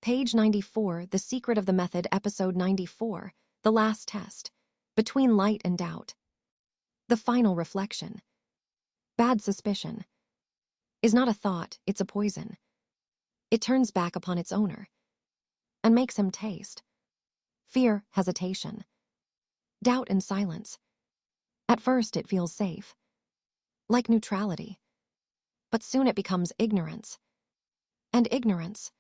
Page 94, The Secret of the Method, Episode 94, The Last Test, Between Light and Doubt. The final reflection. Bad suspicion is not a thought, it's a poison. It turns back upon its owner and makes him taste fear, hesitation, doubt, and silence. At first it feels safe, like neutrality, but soon it becomes ignorance, and ignorance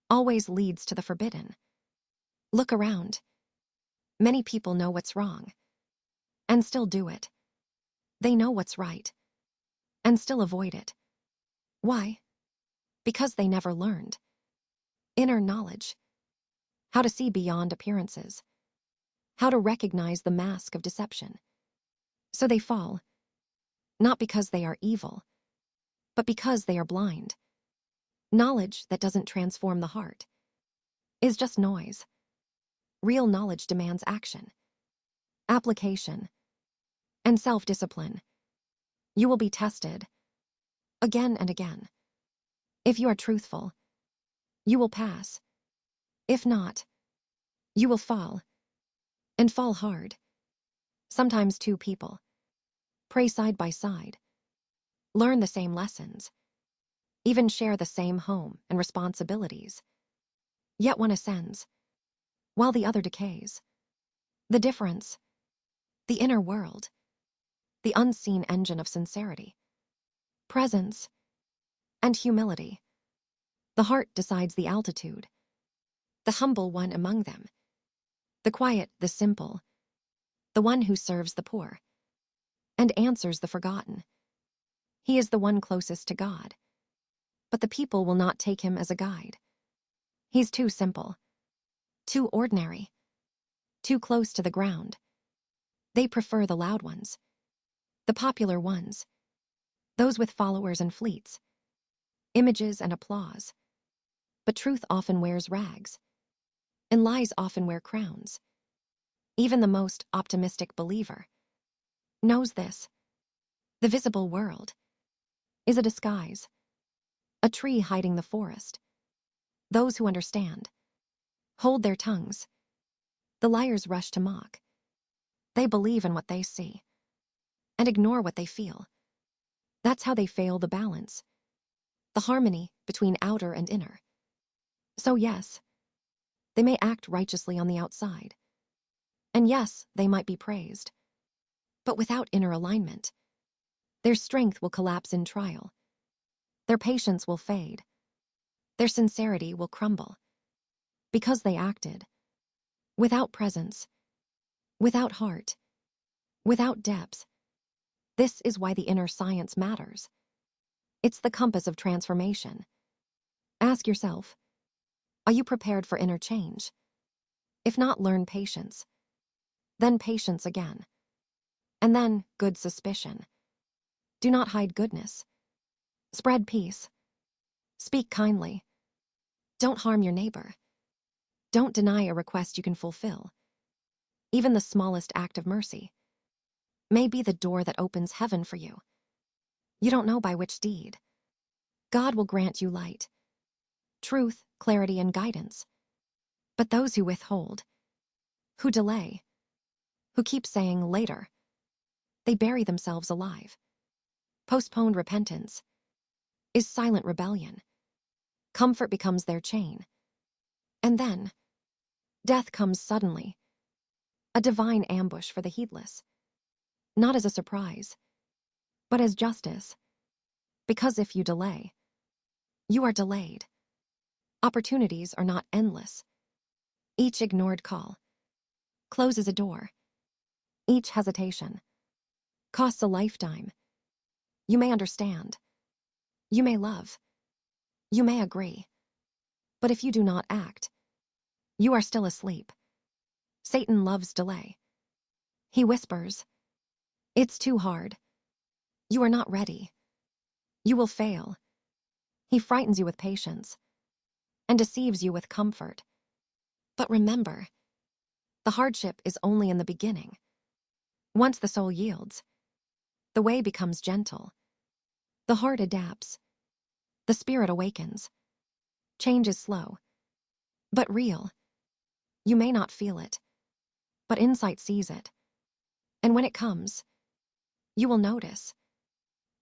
always leads to the forbidden. Look around. Many people know what's wrong and still do it. They know what's right and still avoid it. Why? Because they never learned inner knowledge, how to see beyond appearances, how to recognize the mask of deception. So they fall, not because they are evil, but because they are blind. Knowledge that doesn't transform the heart is just noise. Real knowledge demands action, application, and self-discipline. You will be tested again and again. If you are truthful, you will pass. If not, you will fall, and fall hard. Sometimes two people pray side by side, learn the same lessons, even share the same home and responsibilities. Yet one ascends, while the other decays. The difference, the inner world, the unseen engine of sincerity, presence, and humility. The heart decides the altitude, the humble one among them, the quiet, the simple, the one who serves the poor and answers the forgotten. He is the one closest to God, but the people will not take him as a guide. He's too simple, too ordinary, too close to the ground. They prefer the loud ones, the popular ones, those with followers and fleets, images and applause. But truth often wears rags, and lies often wear crowns. Even the most optimistic believer knows this. The visible world is a disguise, a tree hiding the forest. Those who understand hold their tongues. The liars rush to mock. They believe in what they see and ignore what they feel. That's how they fail the balance, the harmony between outer and inner. So yes, they may act righteously on the outside. And yes, they might be praised. But without inner alignment, their strength will collapse in trial. Their patience will fade. Their sincerity will crumble. Because they acted without presence, without heart, without depth. This is why the inner science matters. It's the compass of transformation. Ask yourself, are you prepared for inner change? If not, learn patience. Then patience again. And then good suspicion. Do not hide goodness. Spread peace. Speak kindly. Don't harm your neighbor. Don't deny a request you can fulfill. Even the smallest act of mercy may be the door that opens heaven for you. You don't know by which deed. God will grant you light, truth, clarity, and guidance. But those who withhold, who delay, who keep saying later, they bury themselves alive. Postponed repentance is silent rebellion. Comfort becomes their chain. And then, death comes suddenly, a divine ambush for the heedless, not as a surprise, but as justice. Because if you delay, you are delayed. Opportunities are not endless. Each ignored call closes a door. Each hesitation costs a lifetime. You may understand. You may love. You may agree. But if you do not act, you are still asleep. Satan loves delay. He whispers, "It's too hard. You are not ready. You will fail." He frightens you with patience and deceives you with comfort. But remember, the hardship is only in the beginning. Once the soul yields, the way becomes gentle. The heart adapts. The spirit awakens. Change is slow, but real. You may not feel it, but insight sees it. And when it comes, you will notice.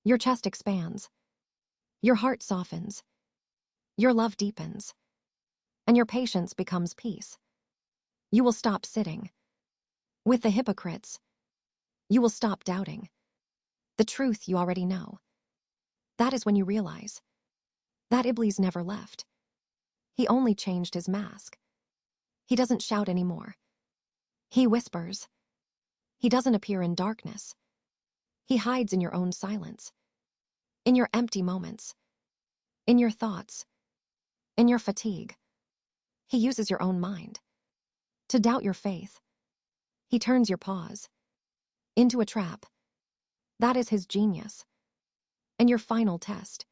Your chest expands, your heart softens, your love deepens, and your patience becomes peace. You will stop sitting with the hypocrites. You will stop doubting the truth you already know. That is when you realize that Iblis never left. He only changed his mask. He doesn't shout anymore. He whispers. He doesn't appear in darkness. He hides in your own silence, in your empty moments, in your thoughts, in your fatigue. He uses your own mind to doubt your faith. He turns your pause into a trap. That is his genius. And your final test